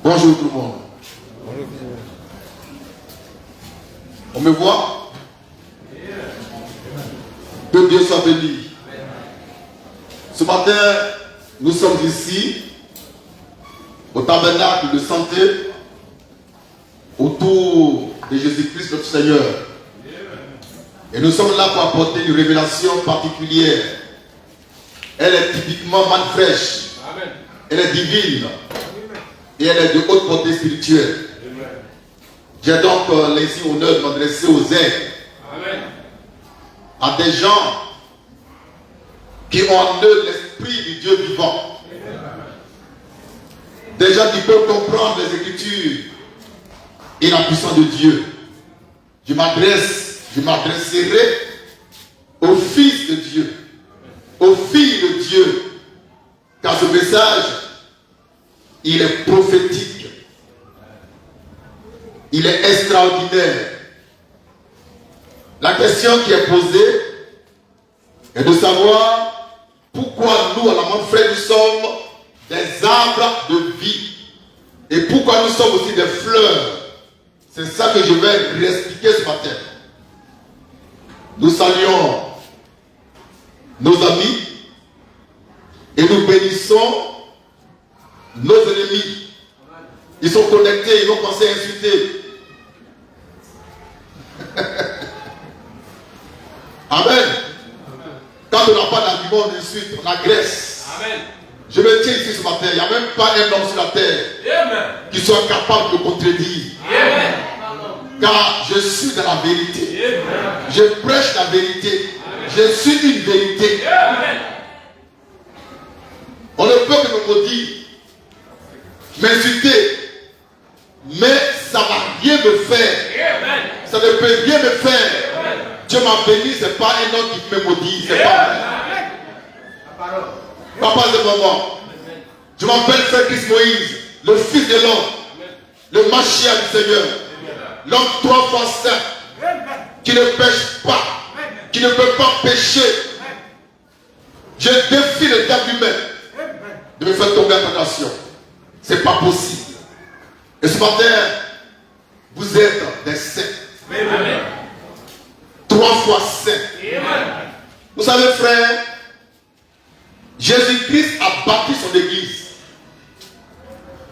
Bonjour tout le monde. On me voit? Que Dieu soit béni. Ce matin, nous sommes ici au tabernacle de santé autour de Jésus-Christ notre Seigneur. Et nous sommes là pour apporter une révélation particulière. Elle est typiquement manne fraîche. Elle est divine. Et elle est de haute portée spirituelle. J'ai donc laissé honneur de m'adresser aux aigles. À des gens qui ont en eux l'esprit du Dieu vivant. Des gens qui peuvent comprendre les Écritures et la puissance de Dieu. Je m'adresserai au Fils de Dieu, aux filles de Dieu, car ce message, il est prophétique, il est extraordinaire. La question qui est posée est de savoir pourquoi nous, à la Manne Fraîche, nous sommes des arbres de vie et pourquoi nous sommes aussi des fleurs. C'est ça que je vais réexpliquer ce matin. Nous saluons nos amis et nous bénissons nos ennemis. Ils sont connectés, ils vont penser à insulter. Amen. Quand on n'a pas d'argument, on insulte, on agresse. Amen. Je me tiens ici ce matin, il n'y a même pas un homme sur la terre qui soit capable de contredire. Amen. Car je suis dans la vérité. Amen. Je prêche la vérité. Amen. Je suis une vérité. Amen. On ne peut que me maudire, m'insulter, mais ça ne va rien me faire. Amen. Ça ne peut rien me faire. Amen. Dieu m'a béni, ce n'est pas un homme qui me maudit, c'est pas vrai. Papa de maman, je m'appelle Frère Christ Moïse, le Fils de l'homme, le Machia du Seigneur, l'homme 3 fois saint, qui ne pêche pas, qui ne peut pas pécher. Je défie le diable lui-même de me faire tomber en tentation. Ce n'est pas possible. Et ce matin, vous êtes des saints. 3 fois saints. Vous savez, frère, Jésus-Christ a bâti son église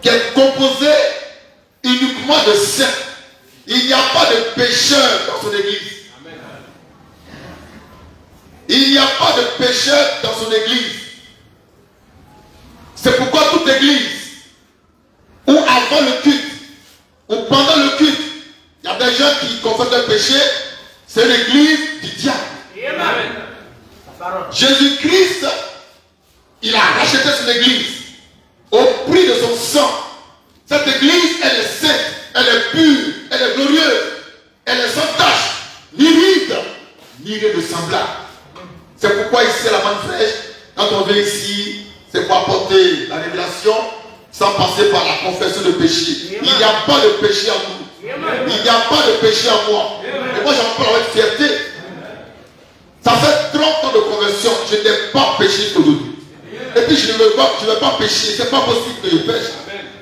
qui est composée uniquement de saints. Il n'y a pas de pécheurs dans son église. Il n'y a pas de pécheurs dans son église. C'est pourquoi toute église, ou avant le culte, ou pendant le culte, il y a des gens qui confessent un péché, c'est l'église du diable. Jésus-Christ, il a racheté son église au prix de son sang. Cette église, elle est sainte, elle est pure, elle est glorieuse, elle est sans tache, ni ride, ni rien de semblable. C'est pourquoi ici à la Manne Fraîche, quand on vient ici, c'est pour apporter la révélation sans passer par la confession de péché. Il n'y a pas de péché en nous. Il n'y a pas de péché en moi. Et moi j'en parle avec fierté. Ça fait 30 ans de conversion, je n'ai pas péché aujourd'hui. Et puis je ne vais pas pécher, c'est pas possible que je pêche.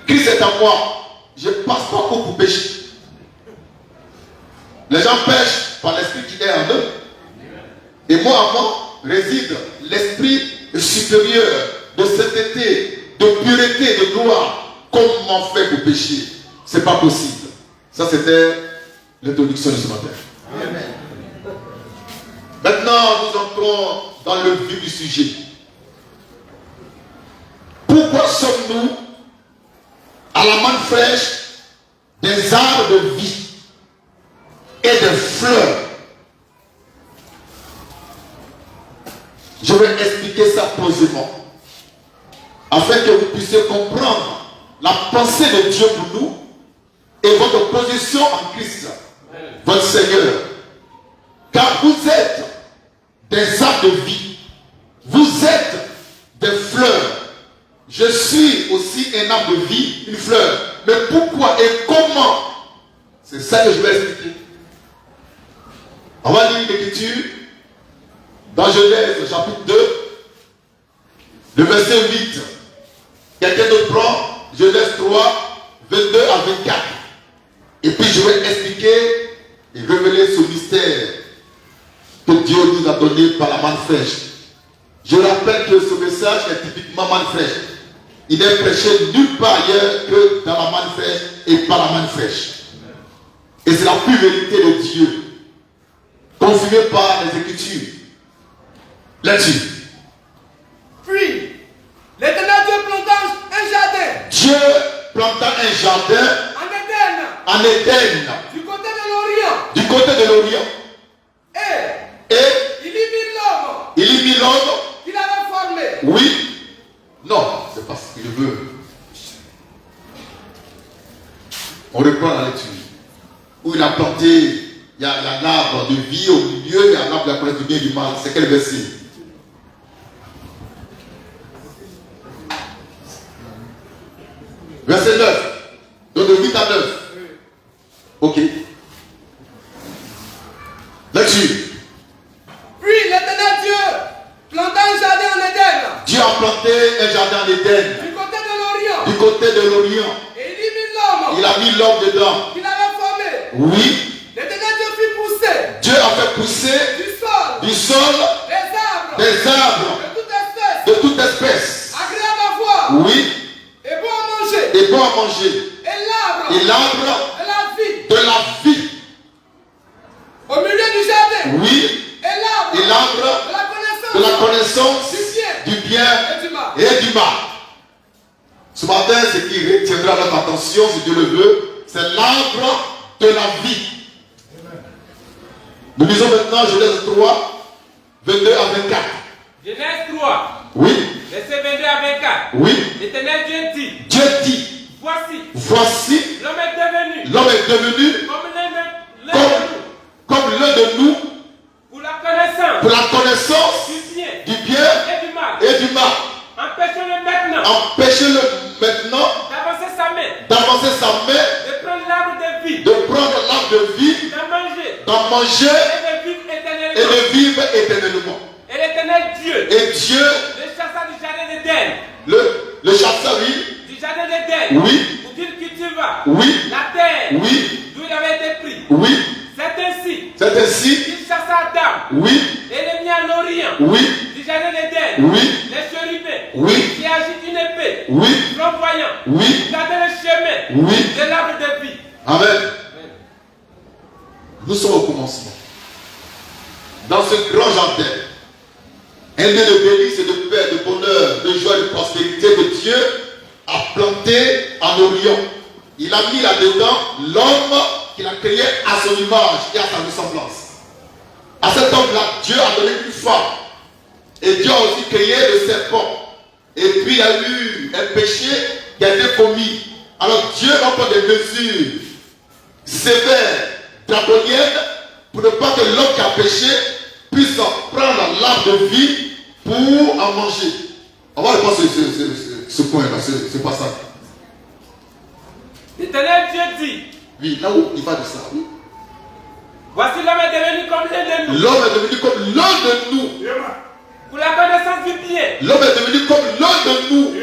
Christ est en moi, je ne passe pas beaucoup pour pécher. Les gens pêchent par l'esprit qui est en eux. Et moi en moi réside l'esprit supérieur de sainteté, de pureté, de gloire. Comment faire pour pécher? C'est pas possible. Ça c'était l'introduction de ce matin. Amen. Maintenant, nous entrons dans le vif du sujet. Pourquoi sommes-nous à la Manne Fraîche des arbres de vie et des fleurs? Je vais expliquer ça posément afin que vous puissiez comprendre la pensée de Dieu pour nous et votre position en Christ, votre Seigneur. Car vous êtes des arbres de vie, vous êtes des fleurs. Je suis aussi un arbre de vie, une fleur. Mais pourquoi et comment? C'est ça que je vais expliquer. On va lire l'écriture dans Genèse chapitre 2, le verset 8. Quelqu'un d'autre prend Genèse 3, 22 à 24. Et puis je vais expliquer et révéler ce mystère que Dieu nous a donné par la manne fraîche. Je rappelle que ce message est typiquement manne fraîche. Il n'est prêché nulle part ailleurs que dans la manne fraîche et par la manne fraîche. Et c'est la pure vérité de Dieu, confirmée par les Écritures. Là-dessus. Puis, l'Éternel Dieu planta un jardin. Dieu planta un jardin en Éden, Du côté de l'Orient. du côté de l'Orient. Et Et il y mit l'homme il y mit l'homme. qu'il avait formé. Oui. Non, c'est pas ce qu'il veut. On reprend la lecture. Où il a planté, il y a un arbre de vie au milieu, il y a un arbre de la connaissance du bien et du mal. C'est quel verset? Verset 9. Donc de 8 à 9. Ok. Lecture. Puis l'Éternel Dieu planta un jardin en Éden. Dieu a planté un jardin en Éden. Du côté de l'Orient. Du côté de l'Orient. Et il y mit l'homme Il a mis l'homme dedans. qu'il avait formé. Oui. L'Éternel Dieu fit pousser Dieu a fait pousser du sol du sol des arbres des arbres de toute espèce, de toute espèce. agréables à voir Oui. et bon à manger. Et bon à manger. Et Et l'arbre l'arbre de la vie de la vie. au milieu du jardin. Oui. Et Et l'arbre de la connaissance du bien et du mal. et du mal. Ce matin, ce qui retiendra notre attention, si Dieu le veut, c'est l'arbre de la vie. Nous lisons maintenant Genèse 3, 22 à 24. Genèse 3, Oui, verset 22 à 24. oui. L'Éternel Dieu dit, Dieu dit, voici, l'homme est devenu l'homme est devenu comme l'un de nous pour la connaissance pour la connaissance du bien du bien et du mal. et du mal. Empêchez-le maintenant Empêchez-le maintenant d'avancer sa main, d'avancer sa main, de prendre l'arbre de vie, de prendre l'arbre de vie, d'en manger d'en manger et de vivre et éternellement. de vivre éternellement. Et l'Éternel Dieu Et Dieu, le chassa du jardin d'Éden, le chassa, oui, du jardin d'Éden, oui, pour qu'il cultiva oui, la terre oui, d'où il avait été pris. oui. C'est ainsi C'est ainsi, qu'il chassa Adam oui, et les mis à l'Orient oui, du jardin d'Éden, oui, les chérubins oui, qui agitent une épée, oui, flamboyant, oui, garder le chemin oui. de l'arbre de vie. Amen. Nous sommes au commencement. Dans ce grand jardin, un lieu de délices et de paix, de bonheur, de joie et de prospérité que Dieu a planté en Orient. Il a mis là-dedans l'homme qu'il a créé à son image et à sa ressemblance. À cet homme-là, Dieu a donné une femme. Et Dieu a aussi créé le serpent. Et puis il y a eu un péché qui a été commis. Alors Dieu va prendre des mesures sévères, draconiennes, pour ne pas que l'homme qui a péché puisse prendre l'arbre de vie pour en manger. On va reprendre ce point-là, ce passage. L'Éternel Dieu dit, Oui, là où il va de ça, oui. voici l'homme est devenu comme l'un de nous, L'homme est devenu comme l'un de nous. pour la connaissance du bien L'homme est devenu comme l'un de nous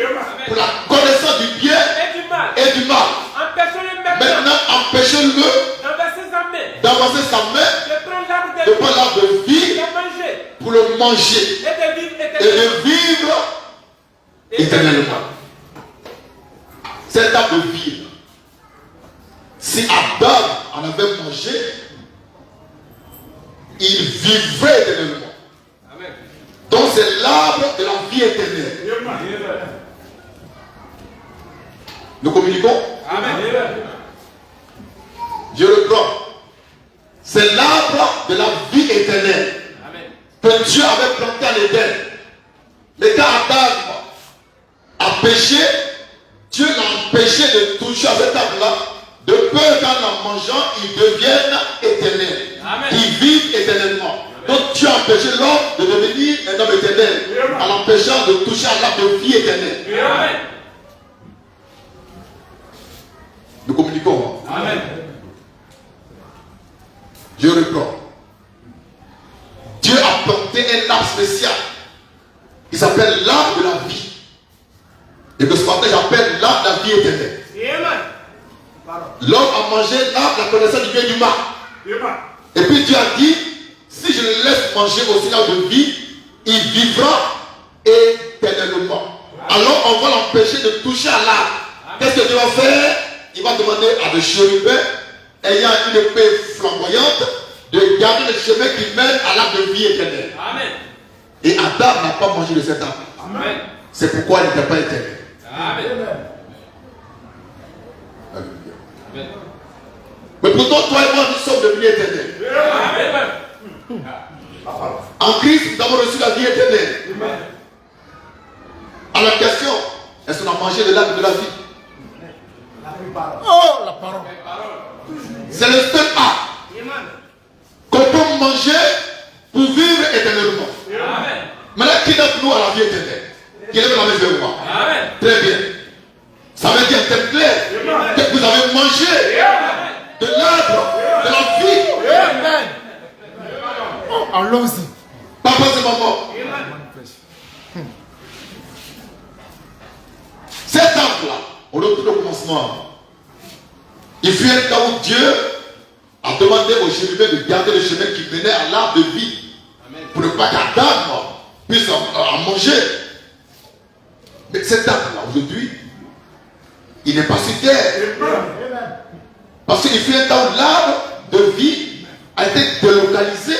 pour la connaissance du bien et du mal. et du mal. Empêchez-le maintenant Maintenant, empêchez-le d'enverser sa main, d'avancer sa main, de prendre l'arbre de de vie, prendre l'arbre de vie de manger pour le manger et de vivre et éternellement. de vivre éternellement. Cet arbre de vie, si Adam en avait mangé, il vivrait éternellement. Amen. Donc c'est l'arbre de la vie éternelle. Nous communiquons. Amen. Je reprends. C'est l'arbre de la vie éternelle Amen. que Dieu avait planté en Éden. Mais quand Adam a péché, Dieu l'a empêché de toucher à cet arbre-là, de peur qu'en mangeant, il devienne éternel. Amen. Il vive éternellement. Donc Dieu a empêché l'homme de devenir un homme éternel en l'empêchant de toucher à l'arbre de vie éternelle. Amen. Nous communiquons. Amen. Je reprends. Dieu a planté un arbre spécial qui s'appelle l'arbre de la vie. Et que ce matin j'appelle l'arbre de la vie éternelle. l'homme a mangé l'arbre de la connaissance du bien et du mal. Et puis Dieu a dit, si je le laisse manger aussi l'arbre de vie, il vivra éternellement. Alors on va l'empêcher de toucher à l'arbre. Qu'est-ce que Dieu va faire? Il va demander à des chérubins ayant une épée flamboyante de garder le chemin qui mène à l'arbre de vie éternelle. Amen. Et Adam n'a pas mangé de cet arbre. Amen. C'est pourquoi il n'était pas éternel. Amen. Alléluia. Mais pourtant, toi et moi, nous sommes devenus éternels. Amen. En Christ, nous avons reçu la vie éternelle. Alors, la question, est-ce qu'on a mangé de l'arbre de la vie? Oh, la parole. C'est le seul arbre qu'on peut manger pour vivre éternellement. Amen. Maintenant, qui d'entre nous a la vie éternelle? Qui lève la main vers moi? Amen. Très bien. Ça veut dire en termes clairs que vous avez mangé de l'arbre de la vie. Amen. Oh, allons-y. Papa et maman. Cet arbre-là, on le trouve au commencement. Il fut un temps où Dieu a demandé aux chérubins de garder le chemin qui menait à l'arbre de vie. Pour ne pas qu'Adam puisse en manger. Mais cet arbre-là, aujourd'hui, il n'est pas sur terre. Parce qu'il fut un temps où l'arbre de vie a été délocalisé.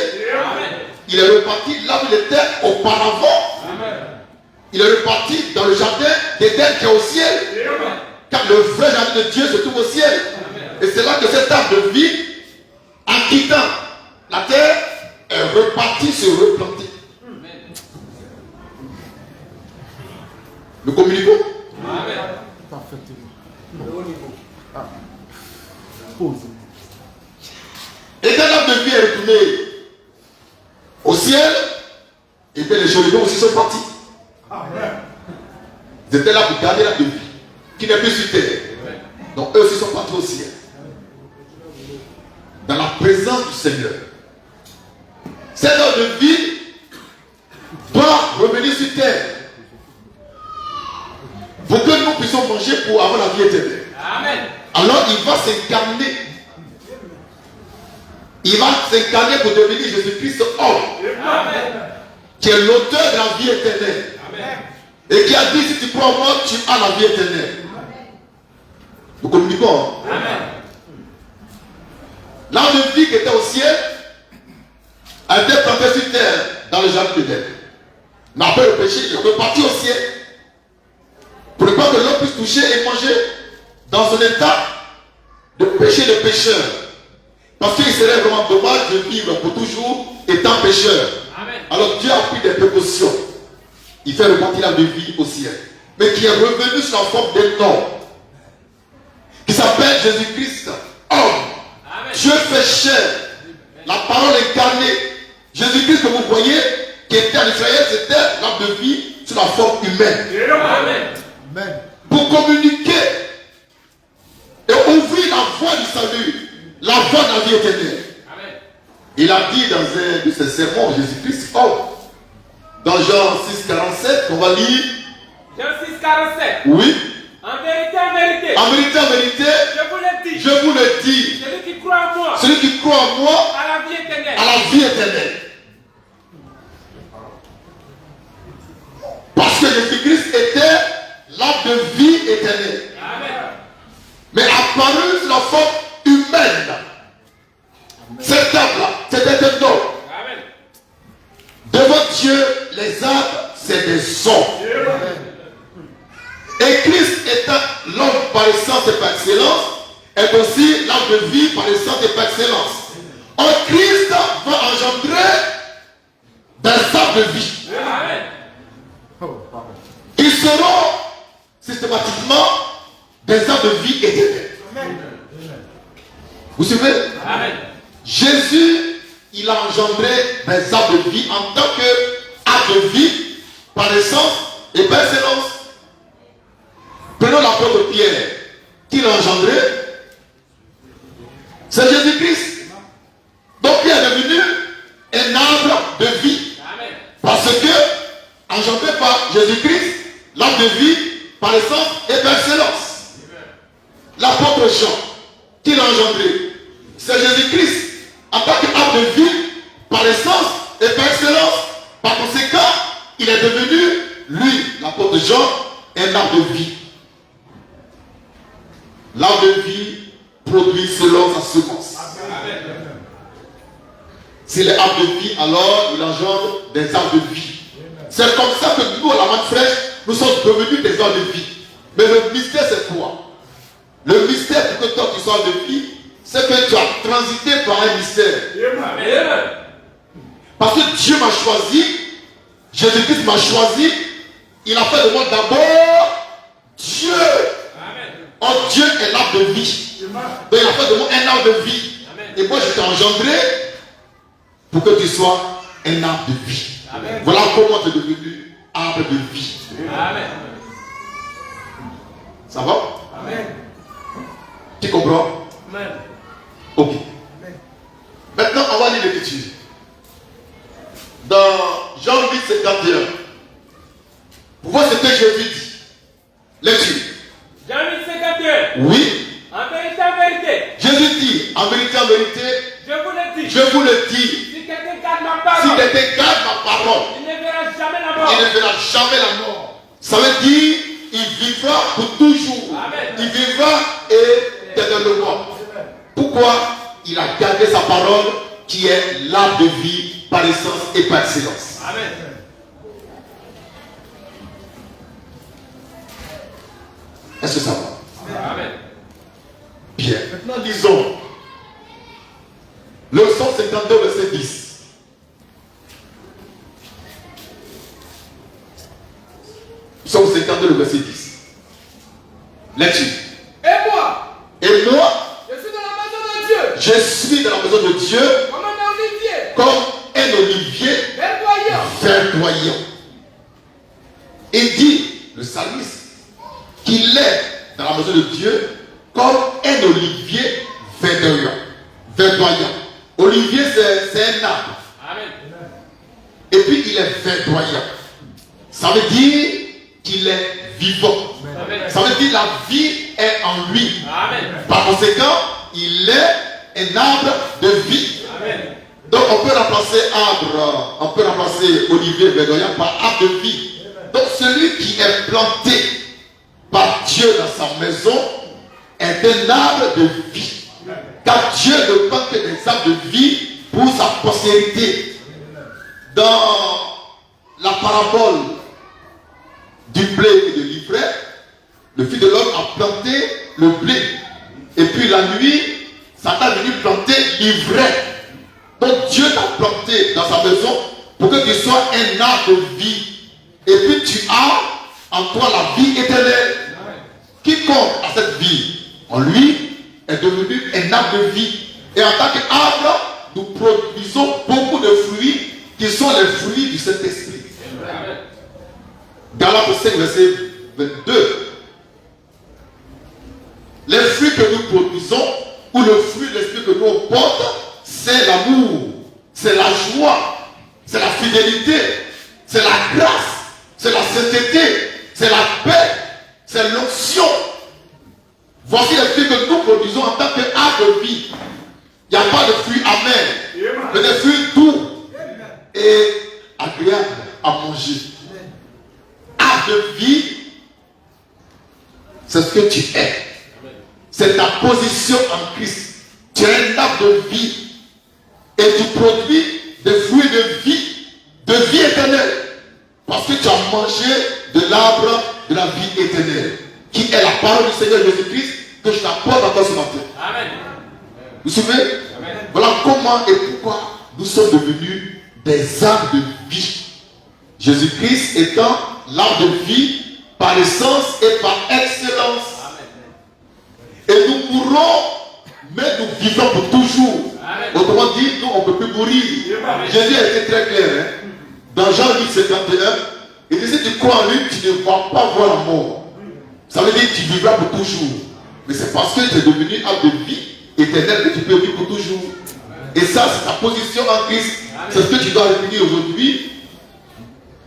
Il est reparti là où il était auparavant. Il est reparti dans le jardin d'Éden qui est au ciel. Car le vrai jardin de Dieu se trouve au ciel. Et c'est là que cet arbre de vie, en quittant la terre, est reparti se replanter. Nous communiquons. Parfaitement. Ah. Pause. Et quand l'arbre de vie est retourné au ciel, et bien les chérubins aussi sont partis. Ils étaient là pour garder l'arbre de vie, qui n'est plus sur terre. Donc eux aussi sont partis au ciel. Dans la présence du Seigneur. Cet arbre de vie doit revenir sur terre. Pour que nous puissions manger pour avoir la vie éternelle. Amen. Alors il va s'incarner. Il va s'incarner pour devenir Jésus-Christ homme. Amen. Qui est l'auteur de la vie éternelle. Amen. Et qui a dit, si tu crois en moi, tu as la vie éternelle. Nous communiquons. Amen. L'arbre de vie qui était au ciel a été planté sur terre dans le jardin d'Éden. Mais après le péché, il est reparti au ciel. Pour ne pas que l'homme puisse toucher et manger dans un état de péché de pécheur. Parce qu'il serait vraiment dommage de vivre pour toujours étant pécheur. Amen. Alors Dieu a pris des précautions. Il fait repartir la vie au ciel. Mais qui est revenu sous la forme d'un homme. Qui s'appelle Jésus-Christ. Homme. Amen. Dieu fait chair. La parole incarnée. Jésus-Christ que vous voyez, qui était en Israël, c'était l'arbre de vie sous la forme humaine. Amen. Amen. Pour communiquer et ouvrir la voie du salut, la voie de la vie éternelle. Amen. Il a dit dans un de ses sermons, Jésus-Christ, dans Jean 6,47, on va lire. Jean 6,47. Oui. En vérité, en vérité. En vérité, en vérité, Je vous l'ai dit. je vous le dis, Celui qui croit en moi. celui qui croit en moi À la vie éternelle. a la vie éternelle. Parce que Jésus-Christ était l'arbre de vie éternelle. Amen. Mais apparu sous la forme humaine. Cet arbre-là, c'était un homme. Amen. Devant Dieu, les arbres, c'est des hommes. Et Christ étant l'homme par essence et par excellence, est aussi l'arbre de vie par essence et par excellence. En Christ va engendrer des arbres de vie. Amen. Oh, pardon. Ils seront systématiquement des arbres de vie éternels. Vous suivez? Amen. Jésus, il a engendré des arbres de vie en tant qu'arbre de vie par essence et par excellence. Prenons l'apôtre Pierre. Qui l'a engendré? C'est Jésus-Christ. Donc Pierre est devenu un arbre de vie. Amen. Parce que, engendré par Jésus-Christ, l'arbre de vie par essence et par excellence. L'apôtre Jean, Qui l'a engendré? C'est Jésus-Christ. En tant qu'arbre de vie, par essence et par excellence. Par conséquent, il est devenu, lui, l'apôtre Jean, un arbre de vie. L'arbre de vie produit selon sa semence. S'il est arbre de vie, alors il engendre des arbres de vie. C'est comme ça que nous, à la manne fraîche, nous sommes devenus des arbres de vie. Mais le mystère, c'est quoi? Le mystère pour que toi tu sois de vie, c'est que tu as transité par un mystère. Parce que Dieu m'a choisi, Jésus-Christ m'a choisi, il a fait de moi d'abord Dieu. Oh, Dieu est l'arbre de vie. Donc il a fait de moi un arbre de vie. Et moi je t'ai engendré pour que tu sois un arbre de vie. Amen. Voilà comment tu es devenu arbre de vie. Amen. Ça va? Amen. Tu comprends? Amen. Ok. Amen. Maintenant, on va lire l'écriture. Dans Jean 8, 51. Vous voyez ce que Jésus dit. Lecture. Jean 8, 51. Oui. En vérité, en vérité. Jésus dit, en vérité, je vous le dis. Je vous le dis. Si quelqu'un garde ma parole, si quelqu'un garde ma parole, il ne verra jamais la mort. Il ne verra jamais la mort. Ça veut dire, il vivra pour toujours. Amen. Il vivra éternellement. Pourquoi? Il a gardé sa parole qui est l'arbre de vie par essence et par excellence. Amen. Est-ce que ça va? Amen. Bien. Maintenant, disons le 152, verset 10. Psaume 52, le verset 10. Lecture. Et moi, je suis dans la maison de Dieu. Je suis dans la maison de Dieu. Comme un olivier. Comme un olivier. Verdoyant. Et dit, le psalmiste, qu'il est dans la maison de Dieu comme un olivier verdoyant. Olivier, c'est un arbre. Amen. Et puis il est verdoyant. Ça veut dire qu'il est vivant. Amen. Ça veut dire que la vie est en lui. Amen. Par conséquent, il est un arbre de vie. Amen. Donc on peut remplacer olivier verdoyant par arbre de vie. Donc celui qui est planté par Dieu dans sa maison est un arbre de vie. Car Dieu ne prend que des arbres de vie pour sa postérité. Dans la parabole du blé et de l'ivraie, le Fils de l'homme a planté le blé. Et puis la nuit, Satan est venu planter l'ivraie. Donc Dieu t'a planté dans sa maison pour que tu sois un arbre de vie. Et puis tu as en toi la vie éternelle. Quiconque a cette vie en lui est devenu un arbre de vie. Et en tant qu'arbre, nous produisons beaucoup de fruits qui sont les fruits du Saint-Esprit. Galates 5, verset 22. Les fruits que nous produisons, ou le fruit de l'esprit que nous portons, c'est l'amour, c'est la joie, c'est la fidélité, c'est la grâce, c'est la sainteté, c'est la paix, c'est l'onction. Voici les fruits que nous produisons en tant qu'arbre de vie. Il n'y a pas de fruits amers, mais des fruits doux et agréables à manger. Arbre de vie, c'est ce que tu es. C'est ta position en Christ. Tu es un arbre de vie. Et tu produis des fruits de vie éternelle. Parce que tu as mangé de l'arbre de la vie éternelle. Qui est la parole du Seigneur Jésus-Christ que je t'apporte encore ce matin. Amen. Vous vous souvenez? Amen. Voilà comment et pourquoi nous sommes devenus des arbres de vie. Jésus-Christ étant l'arbre de vie par essence et par excellence. Amen. Et nous mourrons, mais nous vivons pour toujours. Amen. Autrement dit, nous on ne peut plus mourir. Amen. Jésus a été très clair. Hein? Dans Jean 8, 51, il dit si tu crois en lui, tu ne vas pas voir la mort. Ça veut dire que tu vivras pour toujours. Mais c'est parce que tu es devenu arbre de vie éternelle que tu peux vivre pour toujours. Et ça, c'est ta position en Christ. C'est ce que tu dois retenir aujourd'hui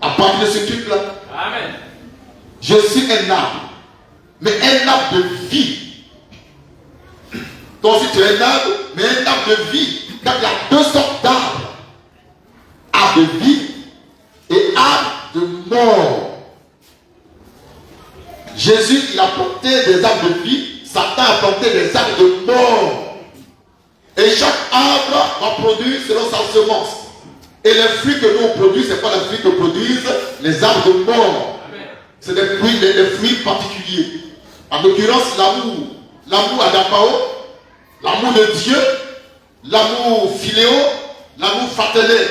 à partir de ce truc-là. Amen. Je suis un arbre, mais un arbre de vie. Ton Donc si tu es un arbre, mais un arbre de vie, car il y a deux sortes d'arbres. Arbre de vie et arbre de mort. Jésus, il a planté des arbres de vie, Satan a planté des arbres de mort. Et chaque arbre va produire selon sa semence. Et les fruits que nous on produit, ce n'est pas les fruits que produisent les arbres de mort. C'est des fruits particuliers. En l'occurrence, l'amour. L'amour agapao, l'amour de Dieu, l'amour philéo, l'amour fraternel.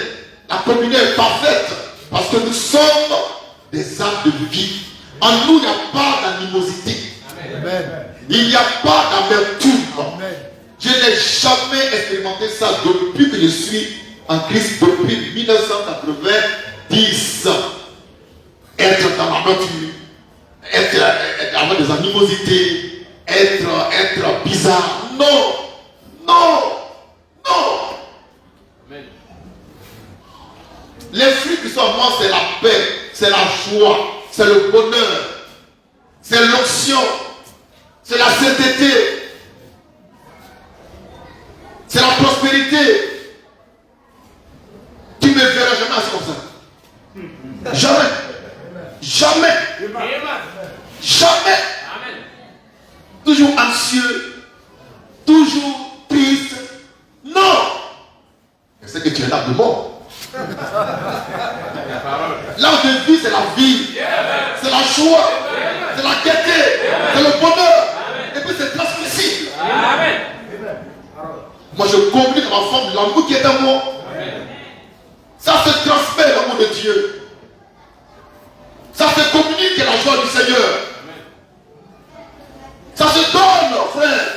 La communion est parfaite parce que nous sommes des arbres de vie. En nous, il n'y a pas d'animosité. Il n'y a pas d'amertume. Je n'ai jamais expérimenté ça depuis que je suis en Christ, depuis 1990. Être dans la nature, avoir des animosités, être bizarre. Non, non, non. Les fruits qui sont en moi, c'est la paix, c'est la joie, c'est le bonheur, c'est l'onction, c'est la sainteté, c'est la prospérité. Tu ne me verras jamais assis comme ça. Jamais. Jamais. Jamais. Toujours anxieux, toujours triste. Non. C'est que tu es là de mort. L'arbre de vie, c'est la vie, c'est la joie, c'est la gaieté, c'est le bonheur, et puis c'est transmissible. Moi je communique à ma femme l'amour qui est en moi. Ça se transmet, l'amour de Dieu. Ça se communique la joie du Seigneur. Ça se donne, frère.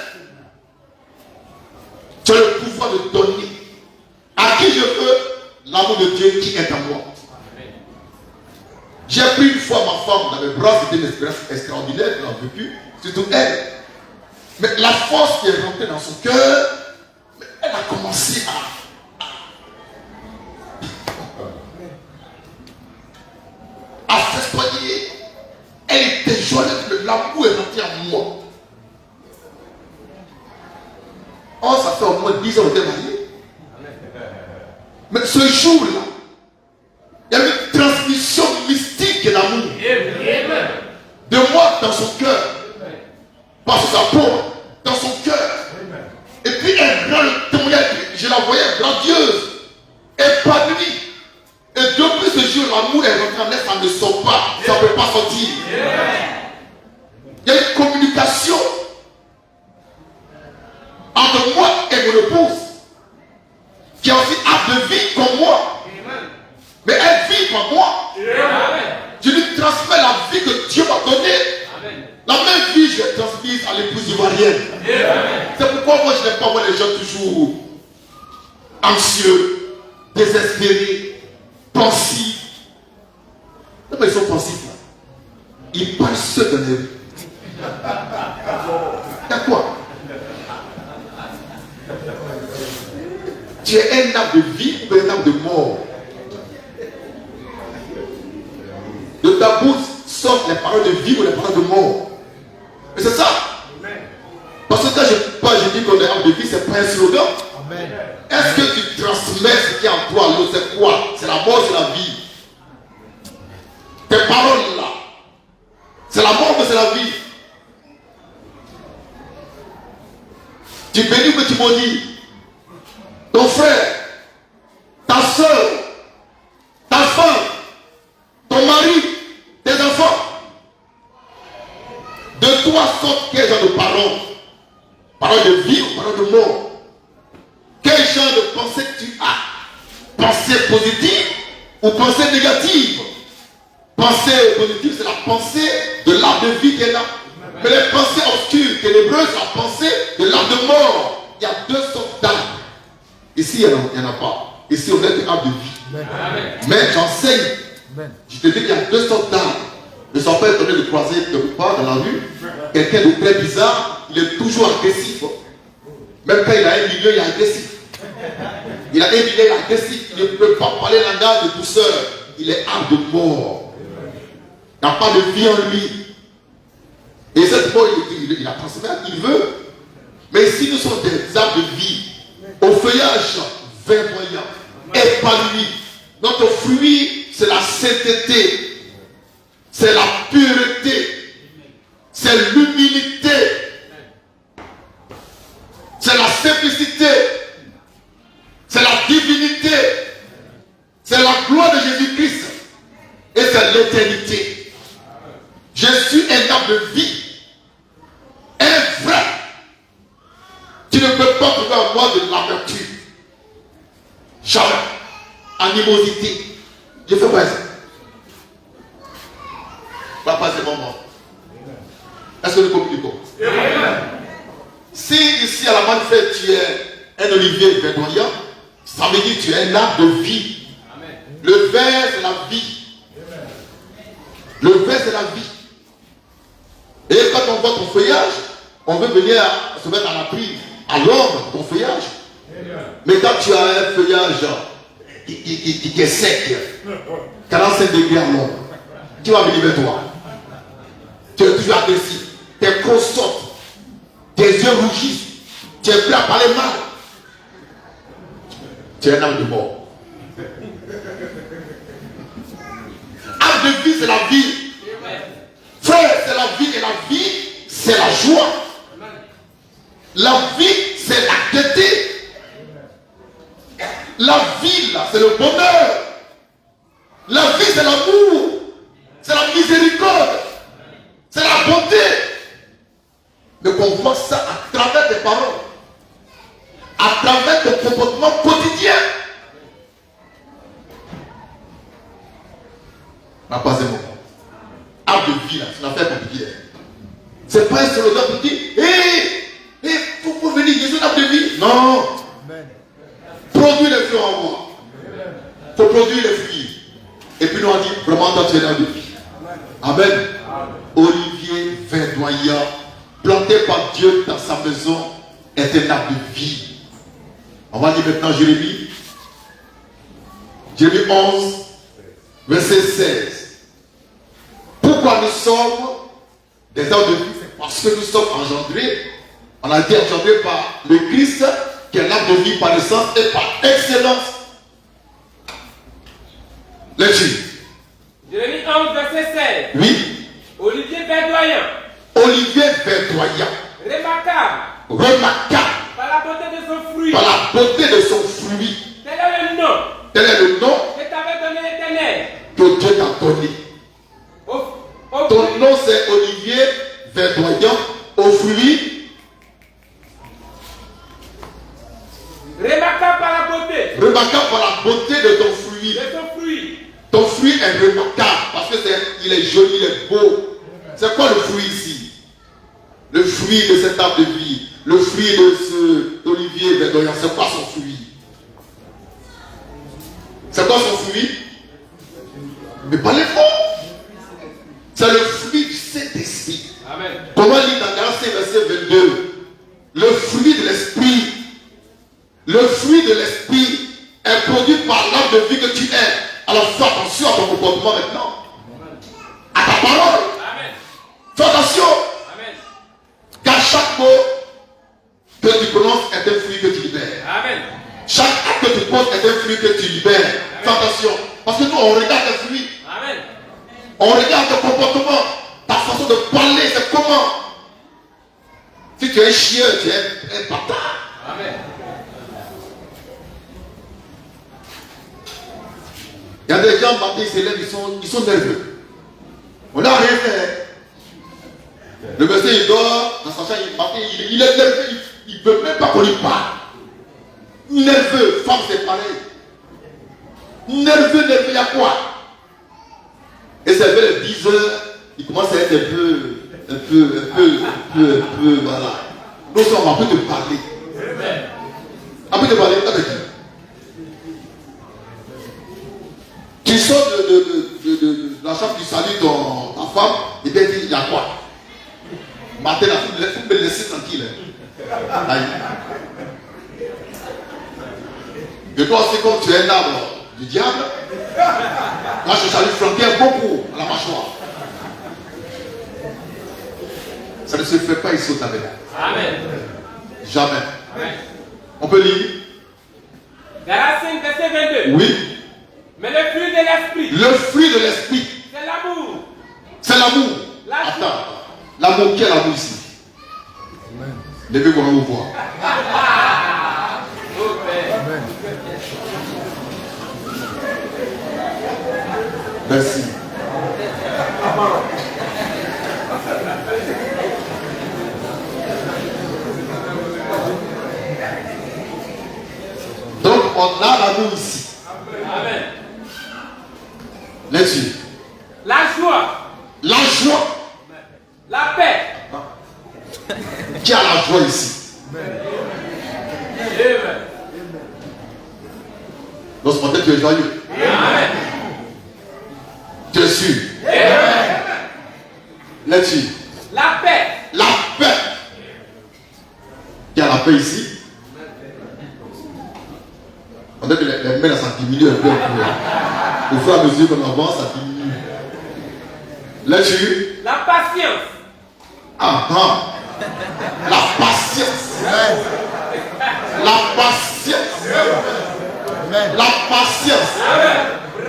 Tu as le pouvoir de donner à qui je veux l'amour de Dieu qui est en moi. J'ai pris une fois ma femme dans mes bras, c'était une expérience extraordinaire qu'elle a vécue, surtout elle. Mais la force qui est rentrée dans son cœur, elle a commencé à s'exploiter. Elle était joyeuse, l'amour est rentré en moi. Oh, ça fait au moins 10 ans qu'on était mariés. Mais ce jour-là, il y a une transmission mystique d'amour. De moi dans son cœur. Par sa peau, dans son cœur. Et puis elle rend le témoignage. Je la voyais gradieuse, épanouie. Et depuis ce jour, l'amour est rentré en elle, ça ne sort pas. Ça ne peut pas sortir. Il y a une communication entre moi et mon épouse, qui a aussi arbre de vie comme moi. Mais elle vit comme moi. Je lui transmets la vie que Dieu m'a donnée. La même vie, je l'ai transmise à l'épouse ivoirienne. C'est pourquoi moi, je n'aime pas voir les gens toujours anxieux, désespérés, pensifs. Non, mais ils sont pensifs là. Ils parlent seuls dans les rues. Il y a quoi? Tu es un arbre de vie ou un arbre de mort? De ta bouche sortent les paroles de vie ou les paroles de mort. Mais c'est ça. Parce que quand je dis qu'on est arbre de vie, c'est pas un slogan. Est-ce que tu transmets ce qui est en toi? L'autre, c'est quoi? C'est la mort, c'est la vie. Tes paroles là, c'est la mort ou c'est la vie? Tu bénis ou que tu maudis? Ton frère, ta soeur, ta femme, ton mari, tes enfants. De toi sortent quel genre de paroles? Paroles de vie ou paroles de mort? Quel genre de pensée tu as? Pensée positive ou pensée négative? Pensée positive, c'est la pensée de l'arbre de vie qui est là. Mais les pensées obscures, ténébreuses, c'est la pensée de l'arbre de mort. Il y a deux sortes d'arbres. Ici, il n'y en a pas. Ici, on est des arbres de vie. Mais j'enseigne. Je te dis qu'il y a deux sortes d'arbres. Ne sois pas étonné de croiser quelque part dans la rue quelqu'un de très bizarre. Il est toujours agressif. Même quand il a un milieu, il est agressif. Il a un milieu, il est agressif. Il ne peut pas parler langage de douceur. Il est arbre de mort. Il n'a pas de vie en lui. Et cette mort, il la transmet à qui il veut. Mais Et si nous sommes des arbres de vie, au feuillage verdoyant, épanoui, notre fruit, c'est la sainteté, c'est la pureté, c'est l'humilité, c'est la simplicité, c'est la divinité, c'est la gloire de Jésus-Christ et c'est l'éternité. Je suis un arbre de vie, un vrai. Tu ne peux pas trouver en moi de l'amertume, jamais, animosité. Je fais quoi ça? Papa, c'est mon moment. Est-ce que nous communiquons? Si ici à la manifeste tu es un olivier verdoyant, ça veut dire que tu es un arbre de vie. Amen. Le vert c'est la vie. Le vert c'est la vie. Et quand on voit ton feuillage, on veut venir se mettre à l'abri, à l'ombre de ton feuillage. Mais quand tu as un feuillage qui est sec, 45 degrés à l'ombre, tu vas venir vers toi. Tu es toujours agressif, tes crocs sautent, tes yeux rougissent, tu es prêt à parler mal. Tu es un âme de mort. Âme de vie, c'est la vie. Frère, c'est la vie et la vie, c'est la joie. La vie, c'est la gaieté. La vie, là, c'est le bonheur. La vie, c'est l'amour. C'est la miséricorde. C'est la bonté. Mais qu'on voit ça à travers tes paroles. À travers ton comportement quotidien. Papa, c'est bon. Arbre de vie, là, c'est une affaire compliquée. C'est pas un slogan pour dire hé, faut venir, je suis un arbre de vie. Non. Produis les fruits en moi. Il faut produire les fruits. Et puis nous on dit, vraiment, toi tu es un arbre de vie. Amen. Olivier verdoyant, planté par Dieu dans sa maison, est un arbre de vie. On va dire maintenant Jérémie. Jérémie 11, verset 16. Pourquoi nous sommes des arbres de vie? C'est parce que nous sommes engendrés. On a été engendrés par le Christ, qui est l'arbre de vie par essence et par excellence. Lecture. Jérémie 11, verset 16. Oui. Olivier verdoyant. Olivier verdoyant. Remarquable. Remarquable. Par la beauté de son fruit. Par la beauté de son fruit. Tel est le nom. Tel est le nom que t'avait donné l'Éternel. que Dieu t'a donné. Ton nom c'est Olivier verdoyant au fruit. Remarquable par la beauté. Remarquable par la beauté de ton fruit. De son fruit. Ton fruit est remarquable parce que il est joli, il est beau. C'est quoi le fruit ici? Le fruit de cet arbre de vie, le fruit de ce olivier verdoyant, c'est quoi son fruit? C'est quoi son fruit? Mais parlez fort. C'est le fruit du Saint-Esprit. Amen. Comment lire dans Galaties verset 22? Le fruit de l'Esprit. Le fruit de l'Esprit est produit par l'arbre de vie que tu es. Alors fais attention à ton comportement maintenant. À ta parole. Amen. Fais attention. Amen. Car chaque mot que tu prononces est un fruit que tu libères. Amen. Chaque acte que tu poses est un fruit que tu libères. Fais attention. Parce que nous, on regarde les fruits. Amen. On regarde ton comportement. Ta façon de parler, c'est comment. Si tu es un chien, tu es un bâtard. Amen. Il y a des gens, matin, ils s'élèvent, ils sont nerveux. On n'a rien fait. Le monsieur, il dort dans sa chambre, il est nerveux, il ne veut même pas qu'on lui parle. Nerveux, femme, c'est pareil. Nerveux, il y a quoi? Et c'est vers les 10 heures, il commence à être un peu, voilà. Nous sommes en train de parler. En train de parler avec qui? Tu sors de la chambre, tu salues ta femme, et bien il y a quoi? Matin, il faut me laisser tranquille. Aïe. Et toi aussi, comme tu es un arbre du diable, là je salue flanquer beaucoup à la mâchoire. Ça ne se fait pas ici au tabernacle. Amen. Jamais. Amen. On peut lire? Galates 5, verset 22. Oui. Mais le fruit de l'esprit, Le fruit de l'esprit, c'est l'amour. c'est l'amour. La Attends. L'amour, quel amour ici? Amen. Levez-vous, on va vous voir. Oh, Père. Amen. Merci. Donc, on a l'amour ici. Amen. Là-dessus. La joie, La joie. la paix. Qui a la joie ici? Amen. Donc, ce matin, tu es joyeux. Amen. Tu es sûr. Amen. Là-dessus. La paix. La paix. Qui a la paix ici? On dirait que les mains, ça diminue un peu. Au fur et à mesure qu'on avance, ça diminue. Là-dessus. La patience. Ah ah. La patience. La patience. Amen. La patience.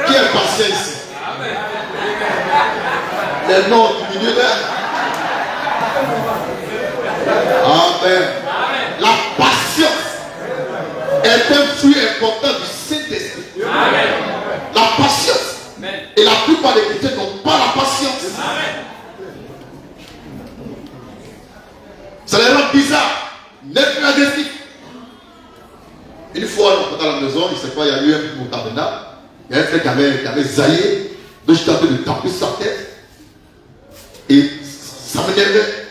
Qui est patient ici? Les noms diminuent là. Amen. La patience est un fruit important du Saint-Esprit. Amen. La patience. Amen. Et la plupart des chrétiens n'ont pas la patience. Amen. Ça les rend bizarres, net et agressifs. Une fois, dans la maison, il ne sait pas, il y a eu un moutardenat. Il y a un frère qui avait zaillé. Donc j'étais en train de taper sur sa tête. Et ça m'énervait.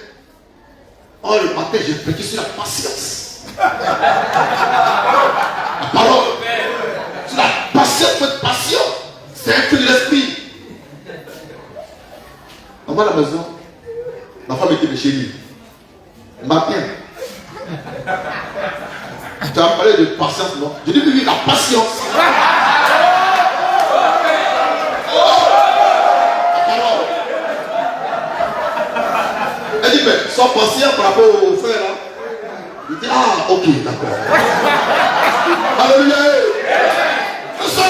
Oh, le matin, j'ai prêté sur la patience. La parole. Sur la patience, cette passion. C'est un fruit de l'esprit. On va à la maison. Ma femme était de chez lui. Matin. Tu as parlé de patience, non? Je dis oui, la patience. Elle dit, mais sois patient par rapport au frère là. Il dit, ah, ok, d'accord. Alléluia. Nous sommes.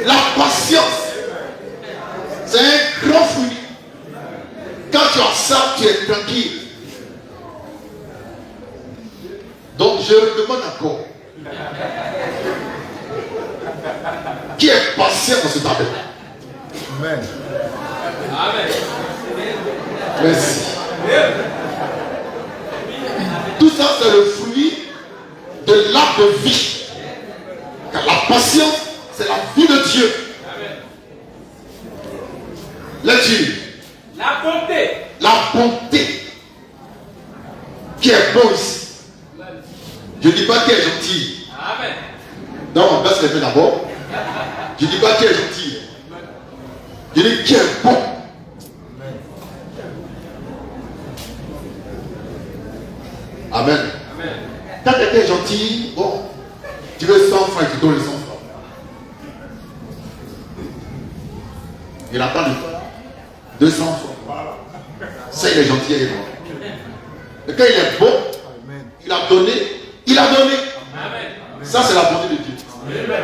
La patience, c'est un grand fruit. Quand tu as ça, tu es tranquille. Donc je redemande encore. Qui est patient dans ce tabernacle? Amen. Amen. Merci. Tout ça, c'est le fruit de l'arbre de vie. Car la patience, c'est la vie de Dieu. Là-dessus, La bonté. la bonté qui est bon ici. Je ne dis pas qui est gentil. Amen. Non, on baisse les mains d'abord. Je ne dis pas qui est gentil. Je dis qui est bon. Amen. Amen. Quand quelqu'un est gentil, bon, tu veux 100 francs, tu donnes les 100 francs. Il attend de toi 200 francs. Ça, il est gentil et bon. Et quand il est bon, Amen. il a donné, il a donné. Amen. Ça, c'est la bonté de Dieu. Amen.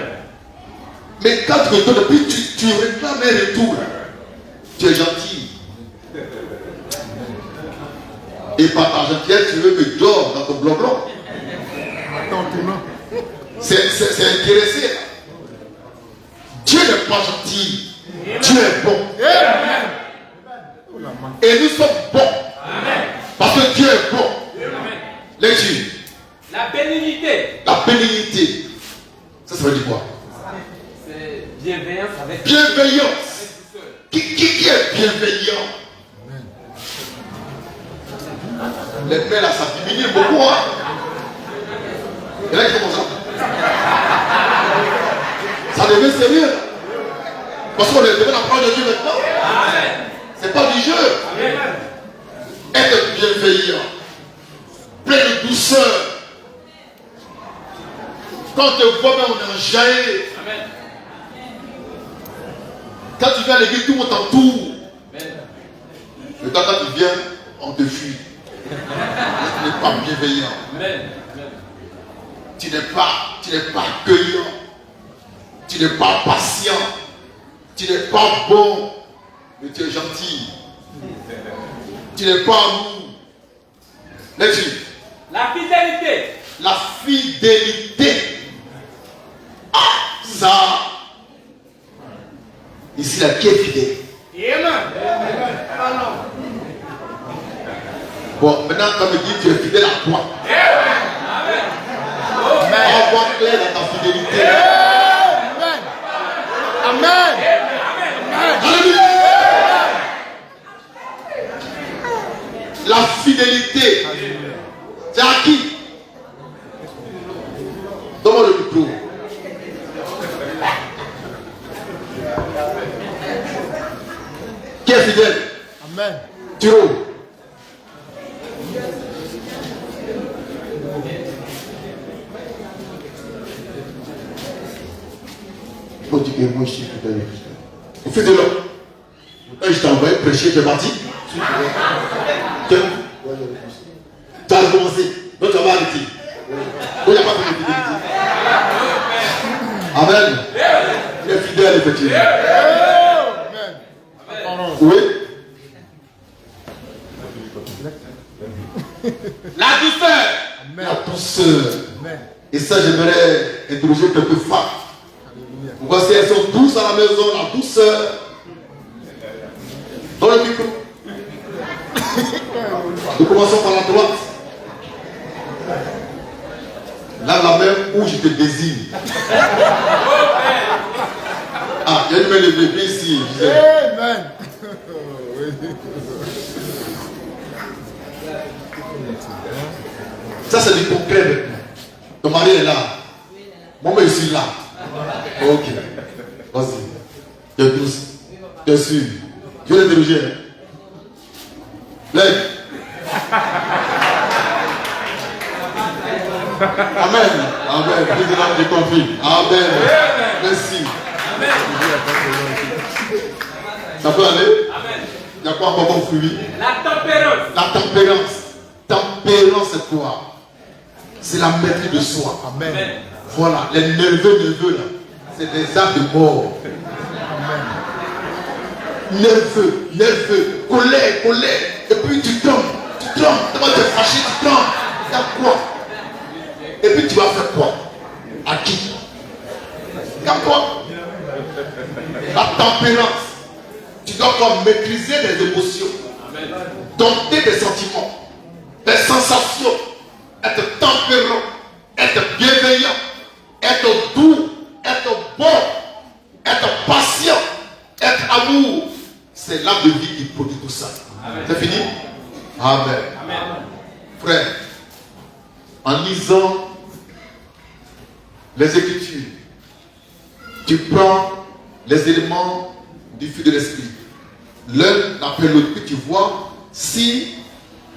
Mais quand tu redonnes, puis tu réclames un retour. Tu es gentil. Et par ta gentillesse, tu veux que dors dans ton blanc-blanc. Attends, tournant. C'est intéressé. Dieu n'est pas gentil. Dieu est bon. Oh la main. Et nous sommes bons. Parce que Dieu est bon. Les Dieu. La bénignité. La bénignité. Ça veut dire quoi? C'est bienveillance avec Bienveillance. Qui est bienveillant? Les mains là, ça diminue beaucoup. Hein? Et là, il fait comme ça. Ça devient sérieux. Parce qu'on devait la parole de Dieu maintenant. Amen. C'est pas du jeu. Amen. Être bienveillant. Plein de douceur. Quand on te voit, même on est enjaillé. Amen. Quand tu viens à l'église, tout le monde t'entoure. Mais toi, quand tu viens, on te fuit. Tu n'es pas bienveillant. Tu n'es pas accueillant. Tu n'es pas patient. Tu n'es pas bon. Mais tu es gentil. Tu n'es pas amour. Là-dessus. La fidélité. La fidélité. Ah, ça. Ici, là, qui est fidèle? Bon, maintenant, quand me dit tu es fidèle à quoi? On voit clair dans ta fidélité. Amen. Alléluia. La fidélité, c'est à qui? Donne-moi le micro. Qui est fidèle? Amen. Tiro. Faut dire que moi je suis fidèle. Au fil de l'homme, quand je t'ai envoyé prêcher, tu es parti. Tu as recommencé. Donc tu vas arrêter. Donc il n'y a pas de fidélité. Amen. Il est fidèle, effectivement. Amen. Oui. La douceur. Amen. La douceur. Amen. Et ça, j'aimerais interroger quelques femmes. Pourquoi si elles sont douces à la maison, la douceur. Dans le micro. Nous commençons par la droite. Là, la même où je te désigne. Ah, il y a une main levée, viens ici. Amen. Ça, c'est du concret maintenant. Ton mari est là. Moi, je suis là. Ok. Vas-y. Tu es douce. Tu es sûr. Je vais l'interroger. Lève. Amen. Amen. Je confie. Amen. Merci. Ça peut aller? Il y a quoi encore comme fruit? La tempérance. La tempérance. Tempérance, c'est quoi? C'est la maîtrise de soi. Amen. Voilà, les nerveux là, c'est des âmes de mort. Nerveux, colère, et puis tu tombes, tellement tu es fâché, tu tombes. Il y a quoi? Et puis tu vas faire quoi? À qui? Il y a quoi? La tempérance. Tu dois pouvoir maîtriser les émotions, dompter des sentiments, des sensations, être tempérant, être bienveillant, être doux, être bon, être patient, être amour. C'est l'âme de vie qui produit tout ça. C'est fini? Amen. Frère, en lisant les Écritures, tu prends les éléments du fruit de l'esprit. L'un après l'autre, puis tu vois si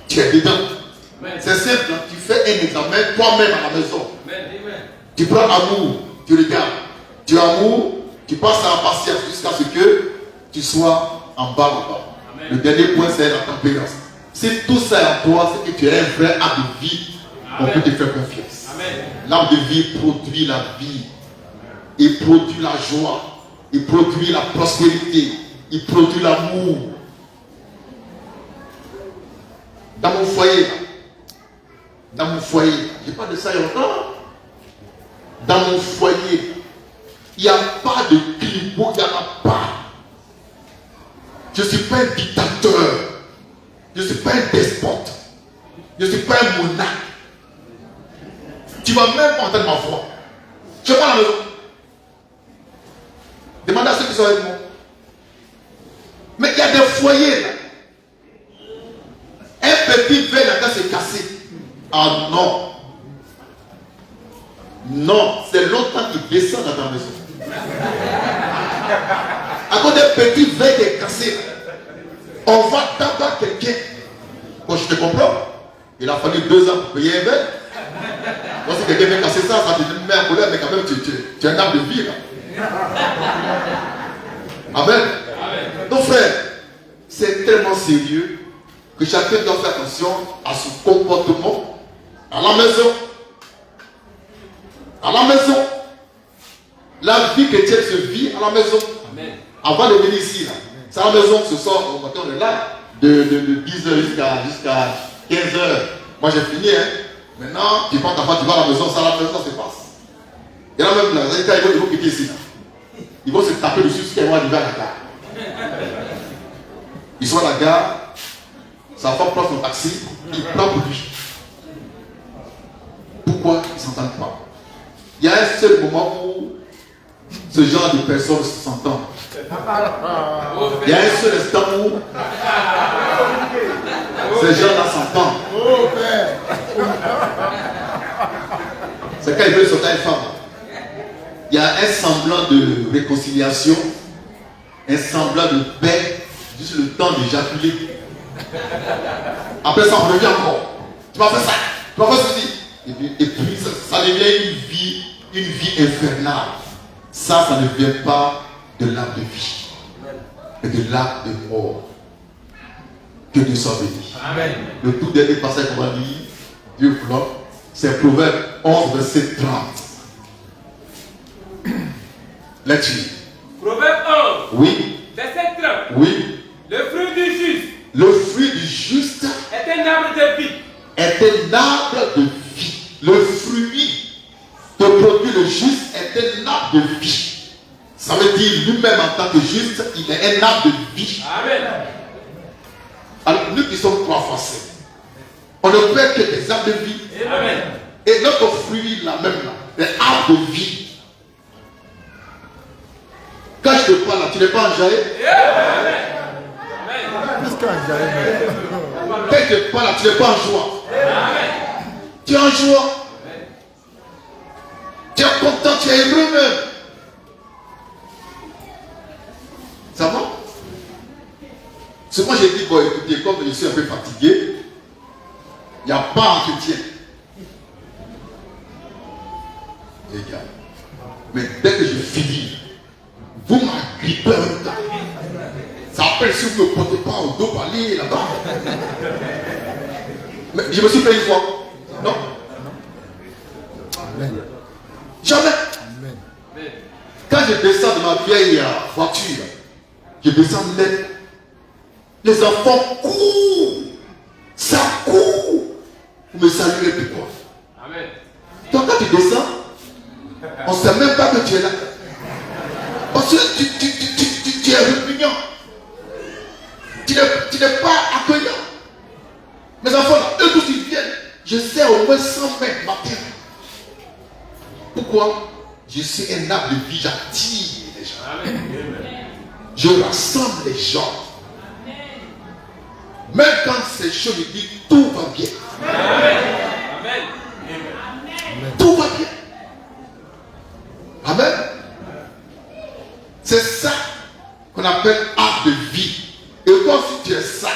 tu es dedans. C'est simple, tu fais un examen toi-même à la maison. Tu prends amour, tu regardes. Tu as amour, tu passes à la patience jusqu'à ce que tu sois en bas ou bas. Le dernier point, c'est la tempérance. Si tout ça est en toi, c'est que tu es un vrai âme de vie, on peut te faire confiance. L'âme de vie produit la vie. Il produit la joie. Il produit la prospérité. Il produit l'amour. Dans mon foyer, je parle de ça il y a longtemps. Dans mon foyer, il n'y a pas de clipo, il n'y en a pas. Je ne suis pas un dictateur. Je ne suis pas un despote. Je ne suis pas un monarque. Tu ne vas même pas entendre ma voix. Je ne suis pas à la maison. Demandez à ceux qui sont avec moi. Mais il y a des foyers là. Un petit verre là-dedans s'est cassé. Ah non. Non, c'est longtemps qu'il descend dans ta maison. À cause d'un petit verre qui est cassé, on va t'avoir quelqu'un. Bon, je te comprends. Il a fallu 2 ans pour payer un verre. Moi, si quelqu'un vient casser ça, ça te met en colère, mais quand même, tu es un âme de vie là. Amen. Donc frère, c'est tellement sérieux que chacun doit faire attention à son comportement à la maison. À la maison. La vie chrétienne se vit à la maison. Amen. Avant de venir ici, là, c'est à la maison ce soir, au matin on est là, de 10h jusqu'à 15h. Moi j'ai fini, hein. Maintenant, tu prends ta femme, tu vas à la maison, c'est à la maison, ça se passe. Il y en a même là, ils vont quitter ici. Là. Ils vont se taper dessus jusqu'à vont arriver à la gare. Ils sont à la gare, sa femme prend son taxi, il prend pour lui. Pourquoi ils ne s'entendent pas? Il y a un seul moment où ce genre de personnes s'entendent. Il y a un seul instant où ces gens-là s'entendent. C'est quand ils veulent sauter une femme. Il y a un semblant de réconciliation, un semblant de paix, juste le temps d'éjaculer. Après ça, on revient encore. Tu m'as fait ça, tu m'as fait ceci. Et puis ça devient une vie infernale. Ça ne vient pas de l'âme de vie, mais de l'âme de mort. Que Dieu soit béni. Amen. Le tout dernier passage qu'on va lire, Dieu voulant, c'est Proverbe 11, verset 30. Lecture. Proverbe 11, Oui, verset 30. oui. Le fruit du juste Le fruit du juste est un arbre de vie. est un arbre de vie. Le fruit que produit le juste est un arbre de vie. Ça veut dire lui-même en tant que juste, il est un arbre de vie. Amen. Alors nous qui sommes trois français, on ne peut que des arbres de vie. Amen. Et notre fruit, là même là, les arbres de vie. Quand je te parle là, tu n'es pas enjaillé. Amen. Quand je te parle là, tu n'es pas en joie. Amen. Tu es en joie. Tu es content, tu es heureux même. Ça va? C'est moi j'ai dit, bon écoutez, comme je suis un peu fatigué, il n'y a pas entretien. Les gars. Mais dès que je finis, vous m'agrippez un temps. Ça appelle si vous ne me portez pas au dos pour aller là-bas. Mais je me suis fait une fois. Non? Jamais. Quand je descends de ma vieille voiture, je descends net. Les enfants courent. Ça court. Vous me saluez pourquoi? Amen. Toi, quand tu descends, on ne sait même pas que tu es là. Parce que tu es répugnant. Tu n'es pas accueillant. Mes enfants, là, eux tous ils viennent. Je sais au moins 100 mètres matin. Pourquoi? Je suis un arbre de vie, j'attire les gens. Amen. Je rassemble les gens. Même quand c'est chaud, je dis tout va bien. Amen. Tout va bien. Amen. C'est ça qu'on appelle arbre de vie. Et quand si tu es ça,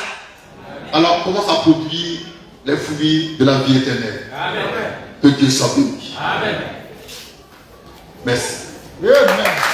alors commence à produire les fruits de la vie éternelle. Amen. Que Dieu soit béni. Amen. Merci. Amen.